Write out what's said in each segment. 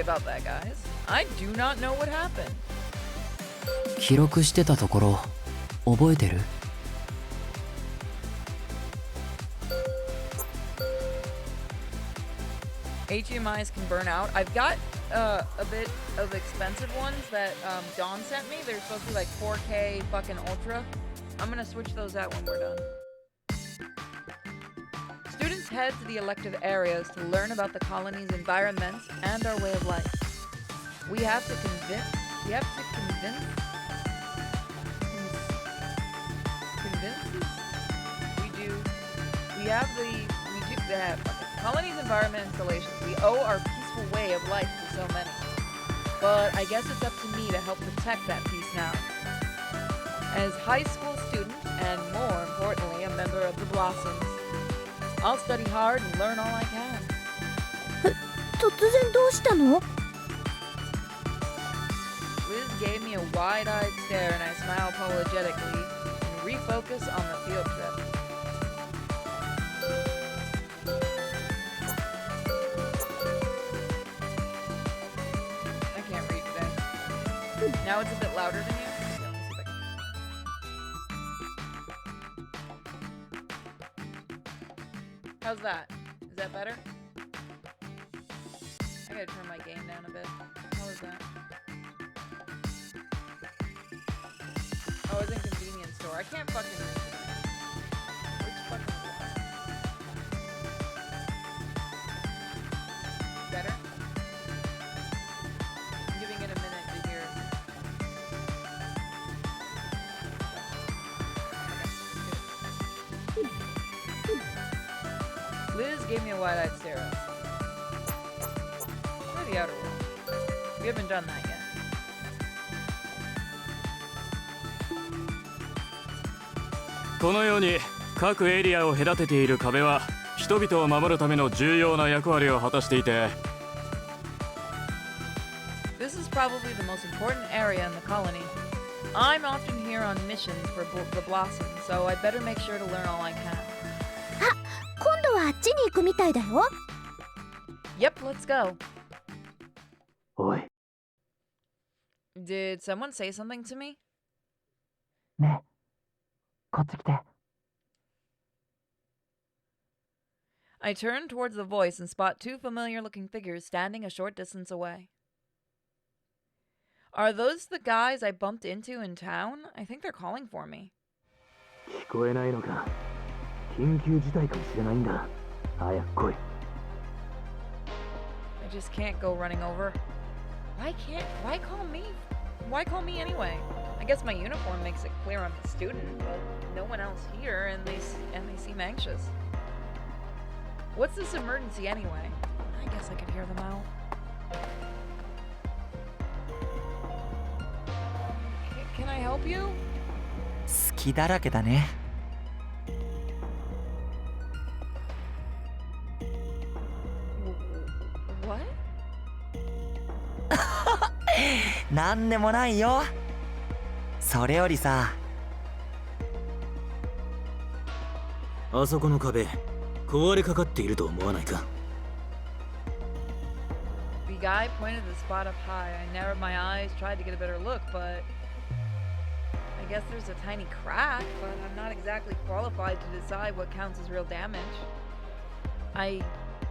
about that, guys. I do not know what happened. 記録してたところ覚えてる？ HDMIs can burn out. I've got a bit of expensive ones that Dawn sent me. They're supposed to be like 4K fucking ultra. I'm gonna switch those out when we're done. Students head to the elective areas to learn about the colony's environments and our way of life. We have to convince. We do that. Colony's environment installations. We owe our peaceful way of life to so many. But I guess it's up to me to help protect that peace now. As high school student, and more importantly, a member of the Blossoms, I'll study hard and learn all I can. 突然どうしたの？ Liz gave me a wide-eyed stare and I smiled apologetically and refocus on the field trip. I can't read today. Now it's a bit louder than you? Yeah, let me see if I can. How's that? Is that better? I gotta turn my gain down a bit. How is that? Oh, it's in convenience store. I can't fucking read today. It's fucking wild. Better? I'm giving it a minute to hear. Okay. Liz gave me a wide-eyed stare. Or the outer world. We haven't done that yet. このように各エリアを隔てている壁は人々を守るための重要な役割を果たしていて This is probably the most important area in the colony. I'm often here on missions for the Blossom, so I'd better make sure to learn all I can. あ、今度はあっちに行くみたいだよ。 Yep, let's go. おい Did someone say something to me? ねえこっち来て I turn towards the voice and spot two familiar-looking figures standing a short distance away. Are those the guys I bumped into in town? I think they're calling for me. 聞こえないのか緊急事態かもしれないんだ早く来い I just can't go running over. Why call me anyway? I guess my uniform makes it clear I'm a student, but no one else here, and they seem anxious. What's this emergency anyway? I guess I could hear them out. Can I help you? 好きだらけだね。 What? なんでもないよ。それよりさ、あそこの壁壊れかかっていると思わないか The guy pointed the spot up high. I narrowed my eyes, tried to get a better look, but I guess there's a tiny crack, but I'm not exactly qualified to decide what counts as real damage. I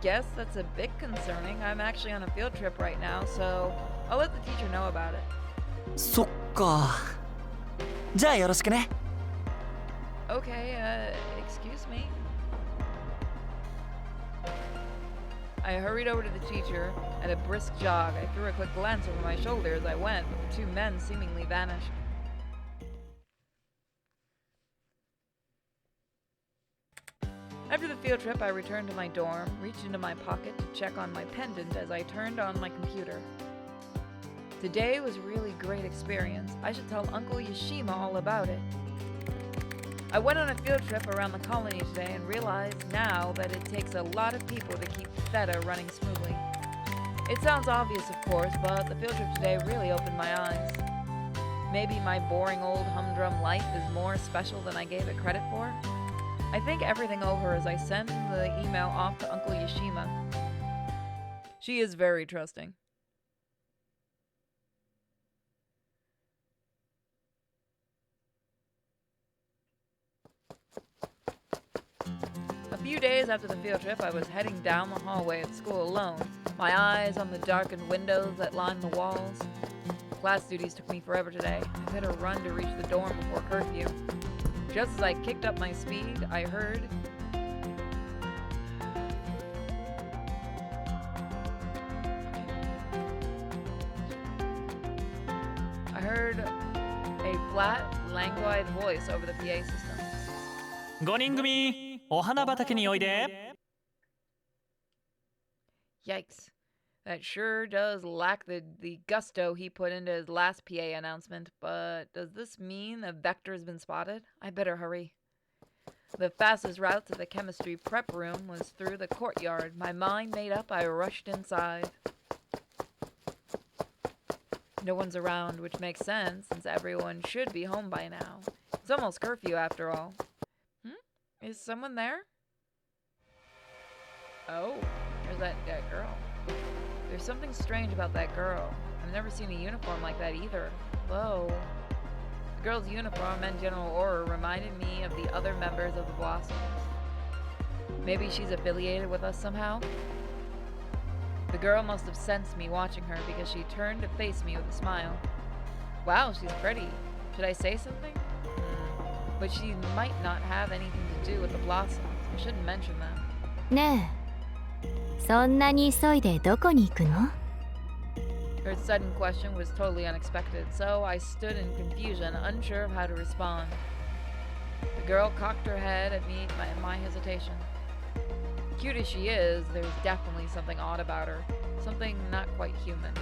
guess that's a bit concerning. I'm actually on a field trip right now, so I'll let the teacher know about it. そっか。じゃあよろしくね。 Okay, excuse me. I hurried over to the teacher at a brisk jog. I threw a quick glance over my shoulder as I went, but the two men seemingly vanished. After the field trip, I returned to my dorm, reached into my pocket to check on my pendant as I turned on my computer. Today was a really great experience. I should tell Uncle Yashima all about it. I went on a field trip around the colony today and realized now that it takes a lot of people to keep Theta running smoothly. It sounds obvious, of course, but the field trip today really opened my eyes. Maybe my boring old humdrum life is more special than I gave it credit for? I think everything over as I send the email off to Uncle Yashima. She is very trusting. A few days after the field trip, I was heading down the hallway at school alone, my eyes on the darkened windows that lined the walls. Class duties took me forever today. I better run to reach the dorm before curfew. Just as I kicked up my speed, I heard a flat, languid voice over the PA system. 5人組お花畑においで。 Yikes. That sure does lack the gusto he put into his last PA announcement, but does this mean a vector has been spotted? I better hurry. The fastest route to the chemistry prep room was through the courtyard. My mind made up, I rushed inside. No one's around, which makes sense, since everyone should be home by now. It's almost curfew after all. Is someone there? Oh, there's that girl. There's something strange about that girl. I've never seen a uniform like that either. Whoa. The girl's uniform and general aura reminded me of the other members of the Blossoms. Maybe she's affiliated with us somehow? The girl must have sensed me watching her because she turned to face me with a smile. Wow, she's pretty. Should I say something? But she might not have anything to do with the Blossoms. I shouldn't mention them. ねえ、そんなに急いでどこに行くの？ Her sudden question was totally unexpected, so I stood in confusion, unsure of how to respond. The girl cocked her head at me in my hesitation. Cute as she is, there's definitely something odd about her, something not quite human.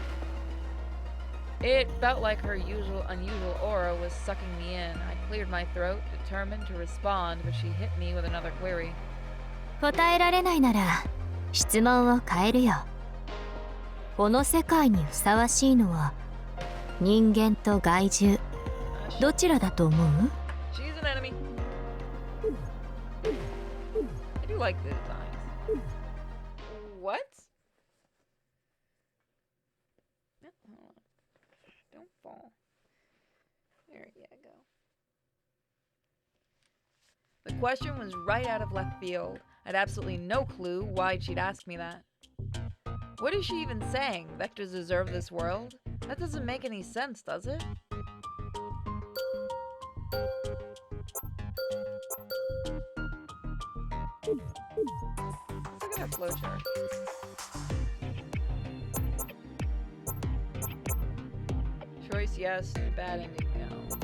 It felt like her unusual aura was sucking me in. I cleared my throat, determined to respond, but she hit me with another query. 答えられないなら質問を変えるよ。この世界にふさわしいのは人間と害獣どちらだと思う？ She's an enemy. I do like the designs. What? Don't fall. There you go. The question was right out of left field. I had absolutely no clue why she'd asked me that. What is she even saying? Vectors deserve this world? That doesn't make any sense, does it? Let's look at her flowchart. Choice yes, bad ending no.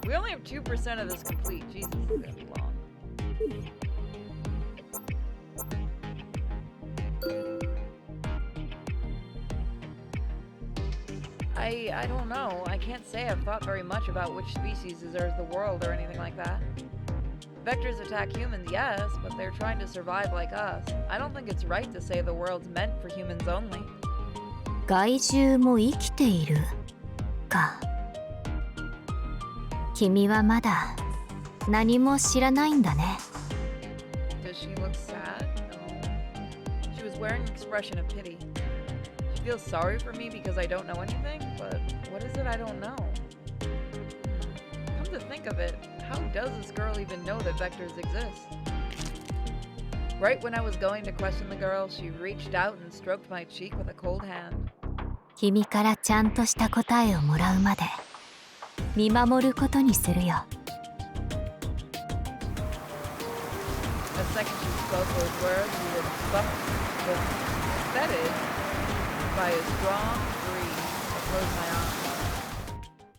We only have 2% of this complete. Jesus, it's gonna be long. I don't know. I can't say I've thought very much about which species deserves the world or anything like that. Vectors attack humans, yes, but they're trying to survive like us. I don't think it's right to say the world's meant for humans only. 害獣も生きているか。君はまだ何も知らないんだね。 Does she look sad? No. She was wearing an expression of pity. She feels sorry for me because I don't know anything, but what is it I don't know? Come to think of it, how does this girl even know that vectors exist? Right when I was going to question the girl, she reached out and stroked my cheek with a cold hand. 君からちゃんとした答えをもらうまで見守ることにするよ。 The second she spoke those words, we were buffeted by a strong breeze. I closed my eyes.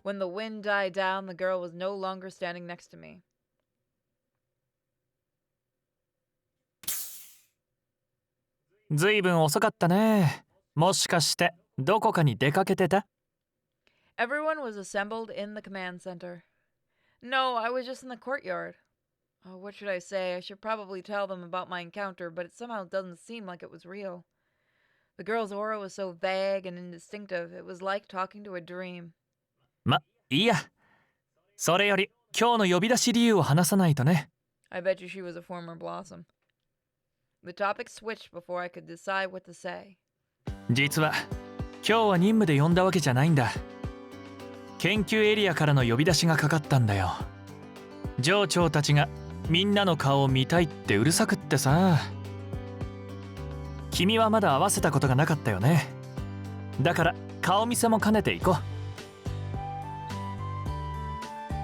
When the wind died down, the girl was no longer standing next to me. ずいぶん遅かったね。もしかしてどこかに出かけてた？ Everyone was assembled in the command center. No, I was just in the courtyard. Oh, what should I say? I should probably tell them about my encounter, but it somehow doesn't seem like it was real. The girl's aura was so vague and indistinctive, it was like talking to a dream. ま、いいや。それより今日の呼び出し理由を話さないとね。 I bet you she was a former Blossom. The topic switched before I could decide what to say. 実は今日は任務で呼んだわけじゃないんだ。研究エリアからの呼び出しがかかったんだよ。上長たちがみんなの顔を見たいってうるさくってさ。君はまだ合わせたことがなかったよね。だから顔見せも兼ねていこ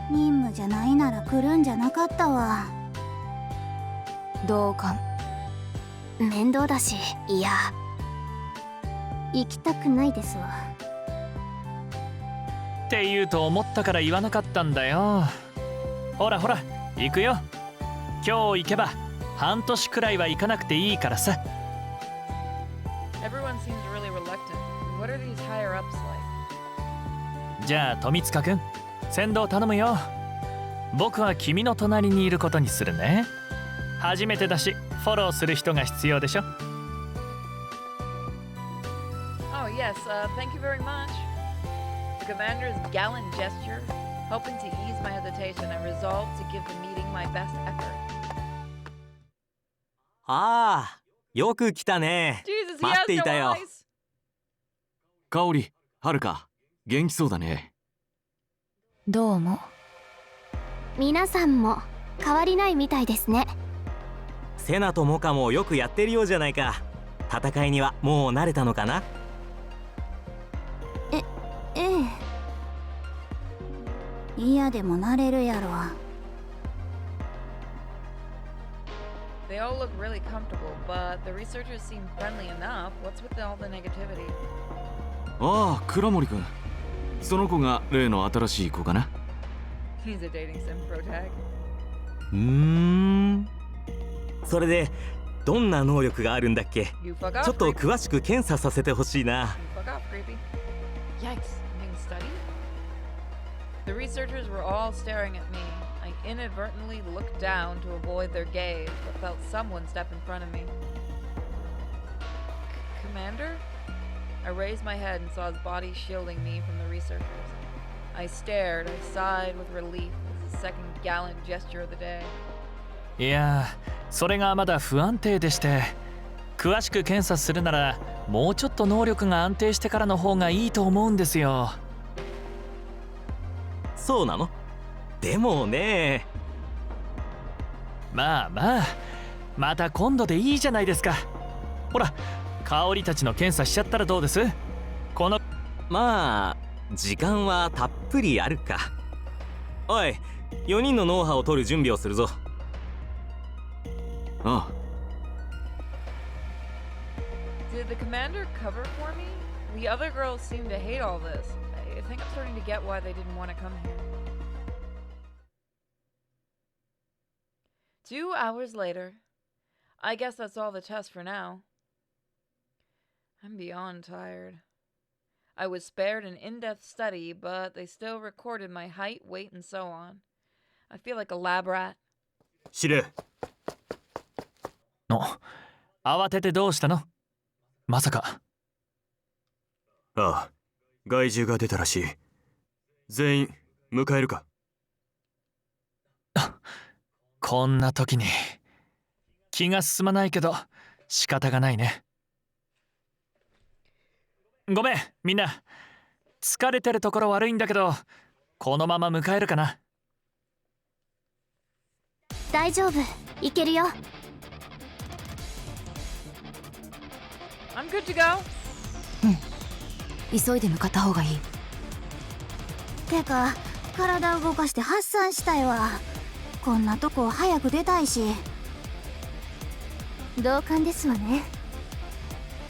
任務じゃないなら来るんじゃなかったわ。同感。面倒だし、いや。行きたくないですわ。うって言うと思ったから言わなかったんだよ。ほらほら行くよ。今日行けば半年くらいは行かなくていいからさ。 Everyone seems really reluctant. What are these higher ups like? じゃあ富塚くん、先導頼むよ。僕は君の隣にいることにするね。初めてだしフォローする人が必要でしょ。 Oh, yes, thank you very much. The commander's gallant gesture, hoping to ease my hesitation, I resolved to give the meeting my best effort. ああ、よく来たね。 Jesus, he 待 has ってい no たよ。 eyes! 香織、はるか、元気そうだね。どうも。皆さんも変わりないみたいですね。セナとモカもよくやってるようじゃないか。戦いにはもう慣れたのかな。ええ。嫌でもなれるやろ。They all look really comfortable, but the researchers seem friendly enough. What's with all the negativity? ああ、倉森くん。その子が例の新しい子かな。He's a dating sim pro tag. それでどんな能力があるんだっけ。 You fuck off, ちょっと creepy. 詳しく検査させてほしいな。 You fuck off, creepy. Yikes, I'm being studied? The researchers were all staring at me. I inadvertently looked down to avoid their gaze, but felt someone step in front of me. Commander? I raised my head and saw his body shielding me from the researchers. I stared, I sighed with relief as the second gallant gesture of the day. いやそれがまだ不安定でして、詳しく検査するならもうちょっと能力が安定してからの方がいいと思うんですよ。そうなの？でもね。まあまあ、また今度でいいじゃないですか。ほら、香織たちの検査しちゃったらどうです？このまあ時間はたっぷりあるか。おい、4人の脳波を取る準備をするぞ。ああ。 Did the commander cover for me? The other girls seem to hate all this. I think I'm starting to get why they didn't want to come here. 2 hours later. I guess that's all the tests for now. I'm beyond tired. I was spared an in-depth study, but they still recorded my height, weight, and so on. I feel like a lab rat. 司令。慌ててどうしたの？まさか。ああ、害獣が出たらしい。全員迎えるか。こんな時に気が進まないけど仕方がないね。ごめんみんな、疲れてるところ悪いんだけどこのまま迎えるかな。大丈夫、いけるよ。I'm good to go. 急いで向かった方がいい。てか体動かして発散したいわ。こんなとこ早く出たいし。同感ですわね。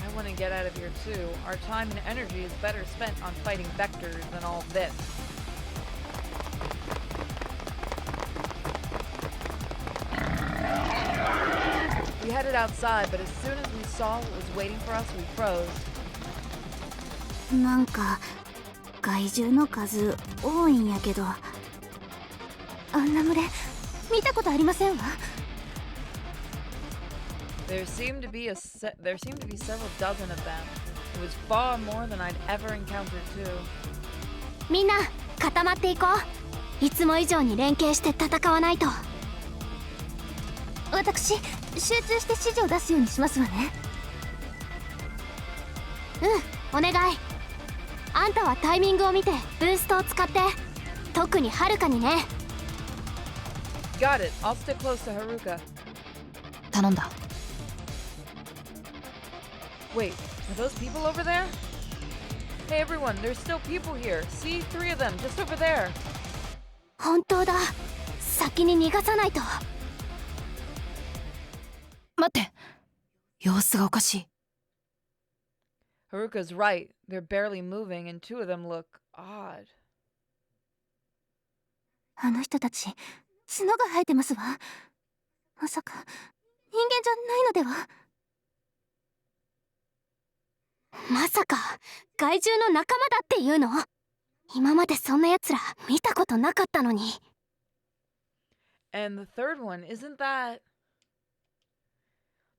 I want to get out of here too. Our time and energy is better spent on fighting vectors than all this. We headed outside, but as soon as we saw what was waiting for us, we froze. なんか害獣の数多いんやけど、あんな群れ見たことありませんわ。There seemed to be several dozen of them. It was far more than I'd ever encountered too. みんな固まっていこう。いつも以上に連携して戦わないと。私集中して指示を出すようにしますわね。うん、お願い。あんたはタイミングを見てブーストを使って、特にはるかにね。Got it. I'll stick close to Haruka. 頼んだ。 Wait, are those people over there? Hey everyone, there's still people here. See, 3 of them, just over there. 本当だ。先に逃がさないと。待って。様子がおかしい。 Haruka's right. They're barely moving, and 2 of them look odd. あの人たち、角が生えてますわ。まさか、人間じゃないのでは。まさか、害獣の仲間だっていうの？今までそんな奴ら見たことなかったのに。And the third one, isn't that...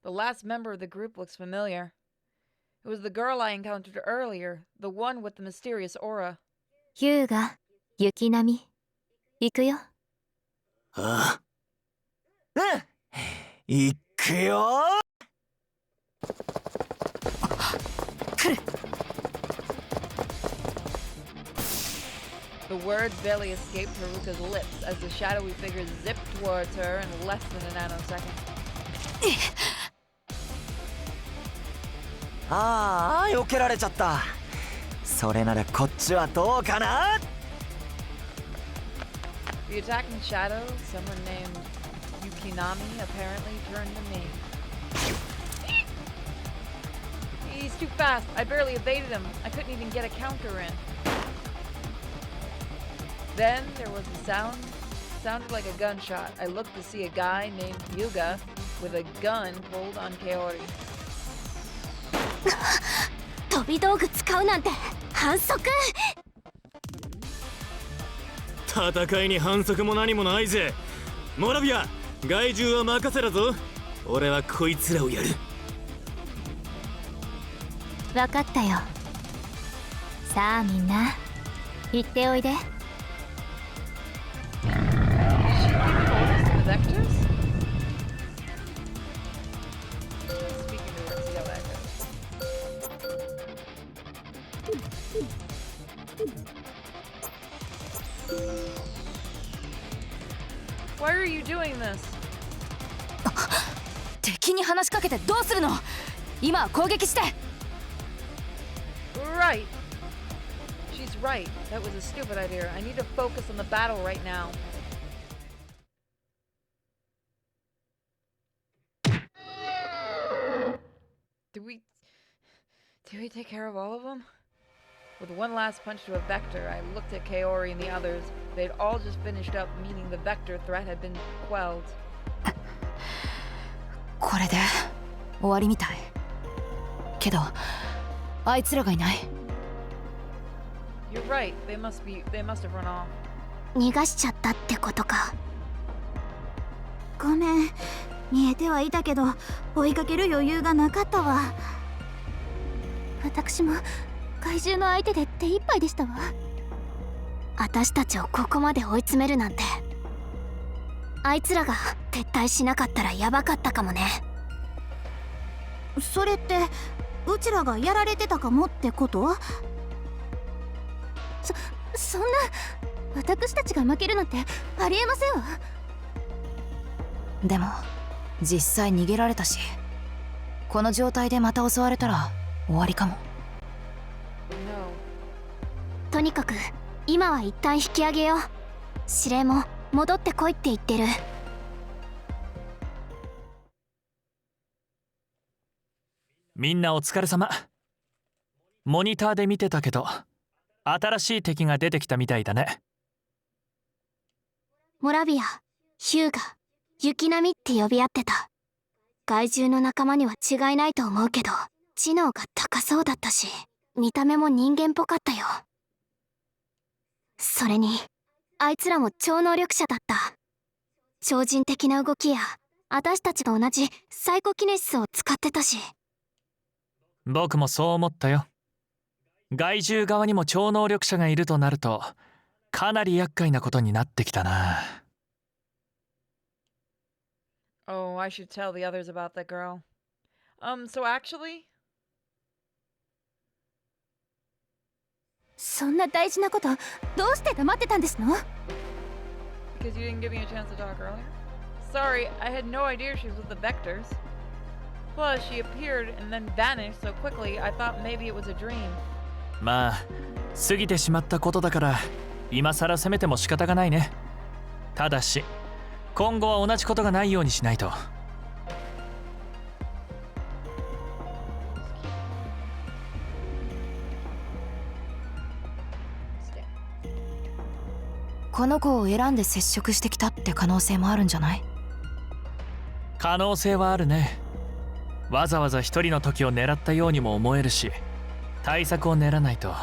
The last member of the group looks familiar. It was the girl I encountered earlier, the one with the mysterious aura. ヒューガ、雪並み。行くよ。ああ。うん。行くよ。来る。 The words barely escaped Haruka's lips as the shadowy figure zipped towards her in less than a nanosecond. ああ、避けられちゃった。それならこっちはどうかな？ The attacking shadow, someone named Yukinami, apparently turned to me. He's too fast. I barely evaded him. I couldn't even get a counter in. Then there was a sound. Sounded like a gunshot. I looked to see a guy named Yuga with a gun pulled on Kaori. 飛び道具使うなんて反則。戦いに反則も何もないぜ。モラビア、害獣は任せだぞ。俺はこいつらをやる。わかったよ。さあみんな、行っておいで。The vectors? Speaking to her, see how that goes. Why are you doing this? 敵に話しかけてどうするの？今は攻撃して。Right. She's right. That was a stupid idea. I need to focus on the battle right now. Did we take care of all of them? With one last punch to a vector, I looked at Kaori and the others. They'd all just finished up, meaning the vector threat had been quelled. これで終わりみたい。けど、あいつらがいない。You're right. They must have run off. 逃がしちゃったってことか。ごめん、見えてはいたけど追いかける余裕がなかったわ。私も怪獣の相手で手一杯でしたわ。私たちをここまで追い詰めるなんて。あいつらが撤退しなかったらヤバかったかもね。それってうちらがやられてたかもってこと？そんな、私たちが負けるなんてありえませんわ。でも実際逃げられたし、この状態でまた襲われたら終わりかも。 No. とにかく今は一旦引き上げよう。指令も戻ってこいって言ってる。みんなお疲れ様。モニターで見てたけど、新しい敵が出てきたみたいだね。モラビア、ヒューガ、雪並みって呼び合ってた。害獣の仲間には違いないと思うけど、知能が高そうだったし、見た目も人間っぽかったよ。それにあいつらも超能力者だった。超人的な動きや私たちと同じサイコキネシスを使ってたし。僕もそう思ったよ。害獣側にも超能力者がいるとなると、かなり厄介なことになってきたな。Oh, I should tell the others about that girl. So actually? そんな大事なことどうして黙ってたんですの？ because you didn't give me a chance to talk earlier. Sorry, I had no idea she was with the Vectors. Plus, she appeared and then vanished so quickly, I thought maybe it was a dream. まあ過ぎてしまったことだから今更責めても仕方がないね。ただし今後は同じことがないようにしないと。この子を選んで接触してきたって可能性もあるんじゃない？可能性はあるね。わざわざ一人の時を狙ったようにも思えるし、対策を練らないと。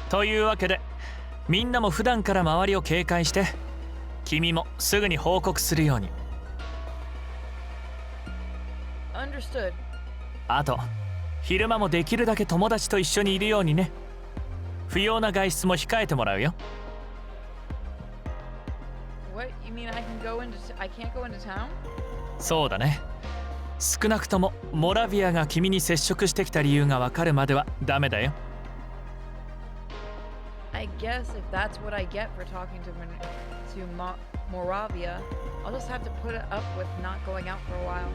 というわけでみんなも普段から周りを警戒して、君もすぐに報告するように。Understood. あと昼間もできるだけ友達と一緒にいるようにね。不要な外出も控えてもらうよ。What? You mean I can't go into town? そうだね。少なくともモラビアが君に接触してきた理由がわかるまではダメだよ。I guess if that's what I get for talking to Moravia, I'll just have to put it up with not going out for a while.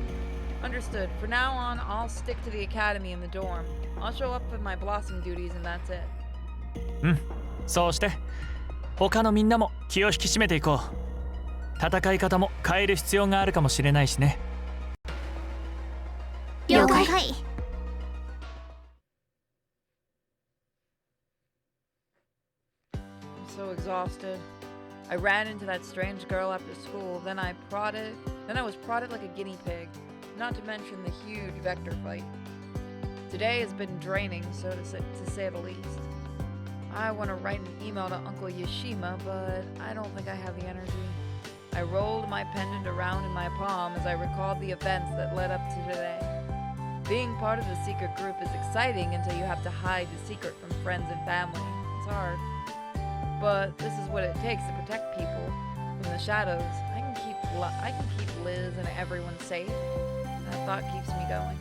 Understood. For now on, I'll stick to the academy in the dorm. I'll show up for my blossom duties and that's it. うん、そうして他のみんなも気を引き締めていこう。戦い方も変える必要があるかもしれないしね。了解。I'm so exhausted. I ran into that strange girl after school, then I was prodded like a guinea pig, not to mention the huge vector fight. Today has been draining, to say the least. I want to write an email to Uncle Yashima, but I don't think I have the energy. I rolled my pendant around in my palm as I recalled the events that led up to today. Being part of the secret group is exciting until you have to hide the secret from friends and family. It's hard. But this is what it takes to protect people from the shadows. I can keep Liz and everyone safe. That thought keeps me going.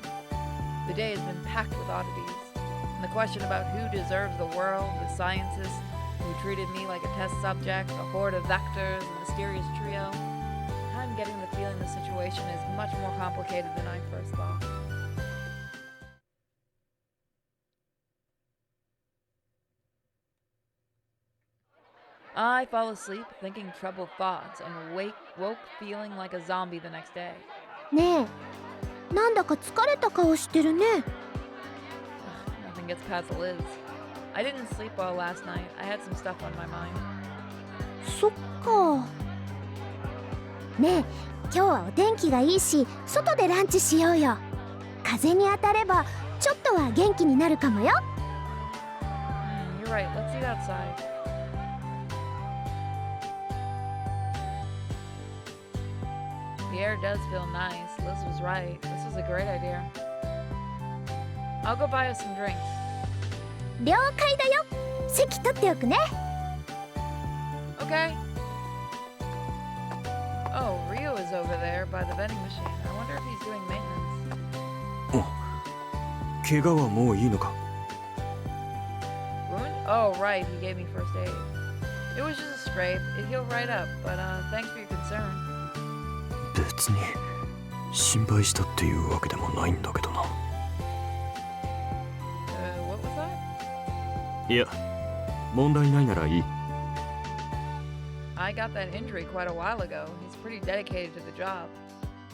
The day has been packed with oddities. And the question about who deserves the world, the scientists who treated me like a test subject, a horde of vectors, a mysterious trio. I'm getting the feeling the situation is much more complicated than I first thought. I fall asleep thinking troubled thoughts and woke feeling like a zombie the next day. ねえ、なんだか疲れた顔してるね。Nothing gets past Liz. I didn't sleep well last night. I had some stuff on my mind. そっか。ねえ、今日はお天気がいいし、外でランチしようよ。風に当たればちょっとは元気になるかもよ。You're right. Let's eat outside. The air does feel nice. Liz was right. This was a great idea. I'll go buy us some drinks. 了解だよ。席取っておくね。Okay. Oh, Rio is over there by the vending machine. I wonder if he's doing maintenance. 怪我はもういいのか？ Wound? Oh, right. He gave me first aid. It was just a scrape. It healed right up. But thanks for your concern. 別に心配したっていうわけでもないんだけどな。What was that? いや、問題ないならいい。I got that injury quite a while ago. He's pretty dedicated to the job.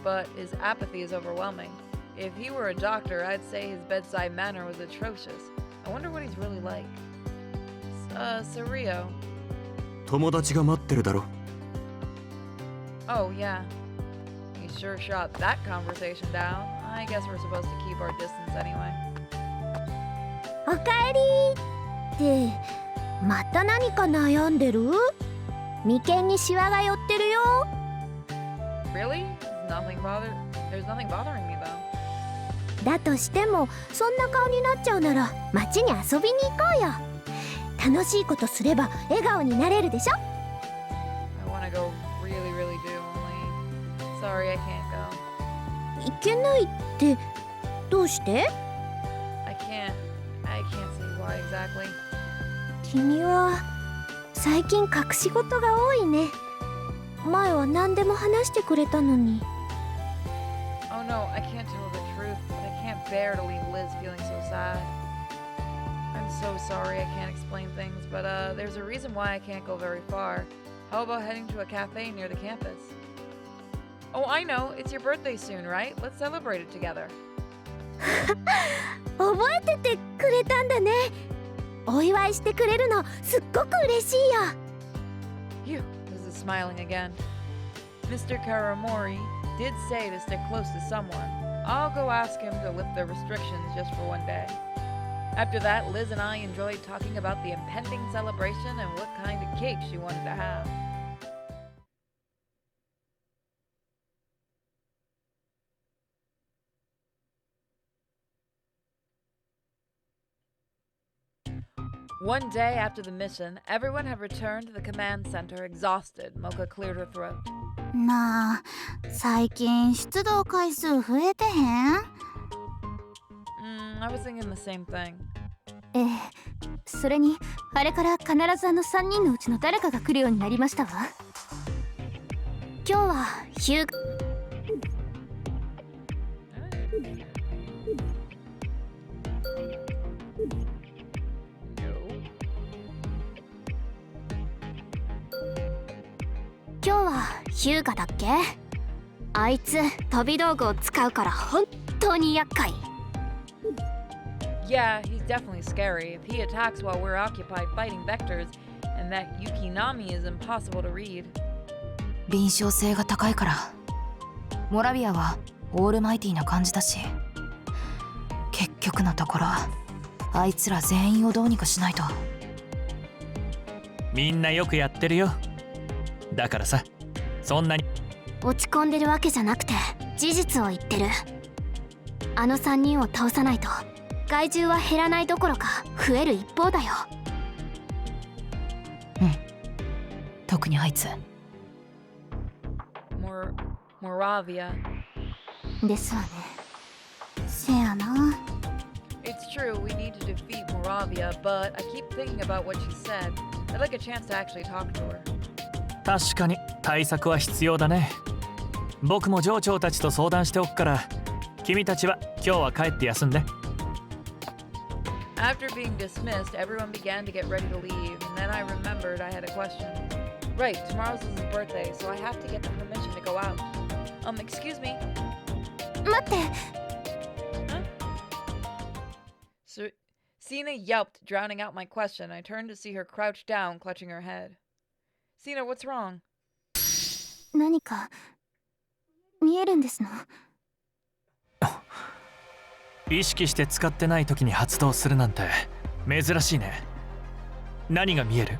But his apathy is overwhelming. If he were a doctor, I'd say his bedside manner was atrocious. I wonder what he's really like. Rio. 友達が待ってるだろ。Oh, yeah. He sure shot that conversation down. I guess we're supposed to keep our distance anyway. おかえりってまた何か悩んでる？眉間にシワが寄ってるよ。 Really? There's nothing bothering me though. だとしてもそんな顔になっちゃうなら街に遊びに行こうよ。楽しいことすれば笑顔になれるでしょ。 I want to go really do only. Sorry, I can't go. いけないってどうして？ I can't say why exactly. 君は最近隠し事が多いね。前は何でも話してくれたのに。 Oh no, I can't tell the truth, but I can't bear to leave Liz feeling so sad. I'm so sorry I can't explain things, but there's a reason why I can't go very far. How about heading to a cafe near the campus? Oh, I know, it's your birthday soon, right? Let's celebrate it together. 覚えててくれたんだね。お祝いしてくれるのすっごく嬉しいよ。 Phew, Liz is smiling again. Mr. Karamori did say to stick close to someone. I'll go ask him to lift the restrictions just for one day. After that, Liz and I enjoyed talking about the impending celebration and what kind of cake she wanted to have. One day after the mission, everyone had returned to the command center exhausted. Mocha cleared her throat. なあ、最近出動回数増えてへん？ I was thinking the same thing. それにあれから必ずあの3人のうちの誰かが来るようになりましたわ。今日はヒュー今日はヒューガだっけ？あいつ飛び道具を使うから本当に厄介。Yeah, he's definitely scary. If he attacks while we're occupied fighting vectors, and that Yukinami is impossible to read. 臨床性が高いからモラビアはオールマイティーな感じだし、結局のところあいつら全員をどうにかしないと。みんなよくやってるよ。だからさ、そんなに落ち込んでるわけじゃなくて事実を言ってる。あの3人を倒さないと害獣は減らないどころか増える一方だよ。うん、特にあいつ。Moravia. ですわね。せやな。 It's true, we need to defeat Moravia, but I keep thinking about what she said. I'd like a chance to actually talk to her. 確かに対策は必要だね。僕も上長たちと相談しておくから、君たちは今日は帰って休んで。After being dismissed, everyone began to get ready to leave, and then I remembered I had a question. Right, tomorrow's his birthday, so I have to get the permission to go out. Excuse me? 待って。Huh? So, Sina yelped, drowning out my question. I turned to see her crouched down, clutching her head. Sina, what's wrong? 何か見えるんですの？意識して使ってない時に発動するなんて珍しいね。何が見える？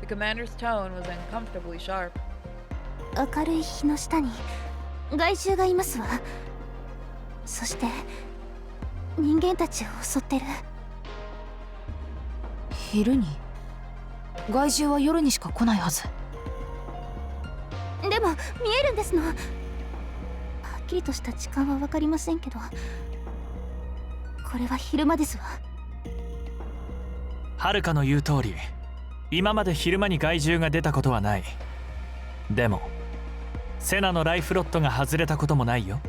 The commander's tone was uncomfortably sharp. 明るい日の下に害獣がいますわ。そして人間たちを襲ってる。昼に？害獣は夜にしか来ないはず。でも見えるんですの。はっきりとした時間は分かりませんけど、これは昼間ですわ。はるかの言う通り、今まで昼間に害獣が出たことはない。でもセナのライフロットが外れたこともないよ。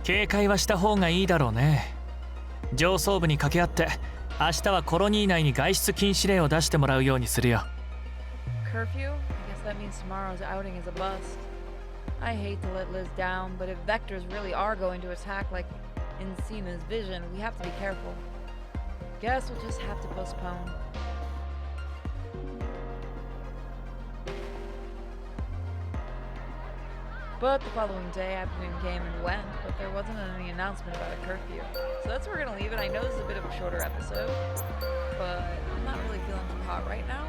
警戒はした方がいいだろうね。上層部に掛け合って明日はコロニー内に外出禁止令を出してもらうようにするよ。Curfew? I guess that means tomorrow's outing is a bust. I hate to let Liz down, but if vectors really are going to attack like in Sina's vision, we have to be careful. Guess we'll just have to postpone. But the following day, afternoon came and went, but there wasn't any announcement about a curfew. So that's where we're gonna leave it. I know this is a bit of a shorter episode, but I'm not really feeling too hot right now.